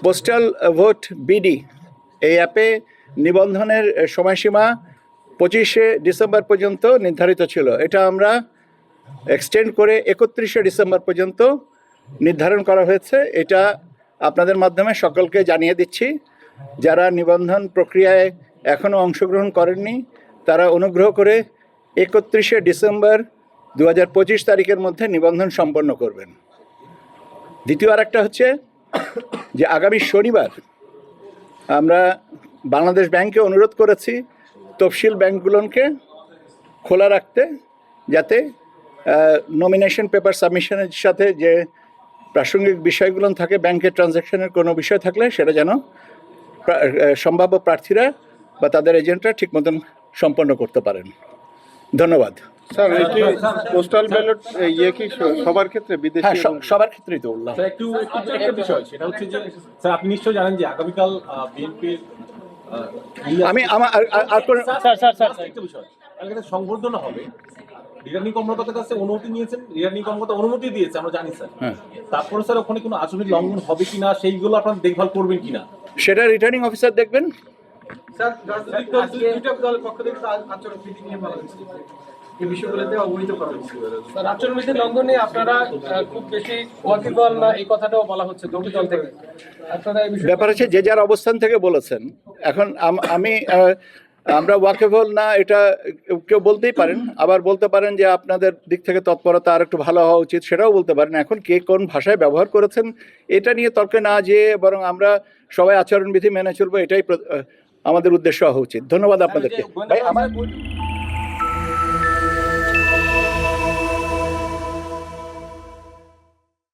Postal vote BD এই অ্যাপে নিবন্ধনের সময়সীমা 25শে ডিসেম্বর পর্যন্ত নির্ধারিত ছিল। এটা আমরা এক্সটেন্ড করে 31শে ডিসেম্বর পর্যন্ত নির্ধারণ করা হয়েছে। এটা আপনাদের মাধ্যমে সকলকে জানিয়ে দিচ্ছি। যারা নিবন্ধন প্রক্রিয়ায় এখনও অংশগ্রহণ করেননি তারা অনুগ্রহ করে 31শে ডিসেম্বর 2025 তারিখের মধ্যে নিবন্ধন সম্পন্ন করবেন। দ্বিতীয় আরেকটা হচ্ছে যে আগামী শনিবার আমরা বাংলাদেশ ব্যাংকে অনুরোধ করেছি তফসিল ব্যাংকগুলোকে খোলা রাখতে, যাতে নমিনেশন পেপার সাবমিশনের সাথে যে প্রাসঙ্গিক বিষয়গুলো থাকে, ব্যাংকের ট্রানজ্যাকশনের কোনো বিষয় থাকলে সেটা যেন সম্ভাব্য প্রার্থীরা বা তাদের এজেন্টরা ঠিক মতন সম্পন্ন করতে পারেন। ধন্যবাদ। স্যার, পোস্টাল ব্যালট কি সবার ক্ষেত্রে বিদেশি? হ্যাঁ, সবার ক্ষেত্রেই তো বললাম। একটু একটা বিষয়, সেটা হচ্ছে যে স্যার আপনি নিশ্চয়ই জানেন যে আগামীকাল বিএনপির আমি আমার একটা বিষয় সংবর্ধনা হবে। রিটার্নিং কর্মকর্তার কাছে অনুমতি নিয়েছেন, রিটার্নিং কর্মকর্তা অনুমতি দিয়েছে, আমরা জানি স্যার। তারপরে স্যার ওখানে কোনো আচরণের লঙ্ঘন হবে কিনা সেইগুলো আপনারা দেখভাল করবেন কিনা সেটা রিটার্নিং অফিসার দেখবেন। স্যার, রাজনৈতিক দলের পক্ষ থেকে আচরণ বিধি নিয়ে বলা হয়েছে, এই বিষয়গুলোতে অবহিত করা হয়েছে। স্যার, আচরণবিধি লঙ্ঘনে আপনারা খুব বেশি ওয়াকিবহাল না, এই কথাটাও বলা হচ্ছে দুটি দল থেকে। আপনারা এই বিষয়ে ব্যাপার হচ্ছে যে যার অবস্থান থেকে বলেছেন। এখন আমরা ওয়াকিবহাল না এটা কেউ বলতেই পারেন, আবার বলতে পারেন যে আপনাদের দিক থেকে তৎপরতা আর একটু ভালো হওয়া উচিত, সেটাও বলতে পারেন। এখন কে কোন ভাষায় ব্যবহার করেছেন এটা নিয়ে তর্কে না যেয়ে বরং আমরা সবাই আচরণবিধি মেনে চলবো, এটাই আমাদের উদ্দেশ্য হওয়া উচিত। ধন্যবাদ আপনাদেরকে। ভাই, আমার